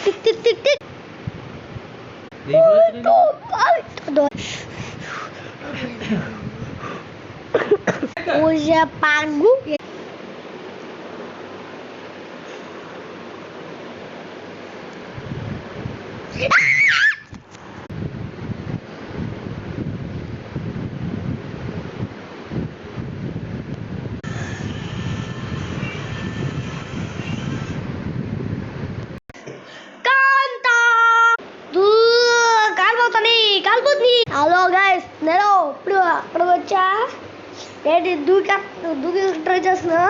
Tick tick tick tick Hoje é pago. Hello guys, నేను ఇప్పుడు వచ్చా ఏంటి దూకి ట్రై చేస్తున్నా.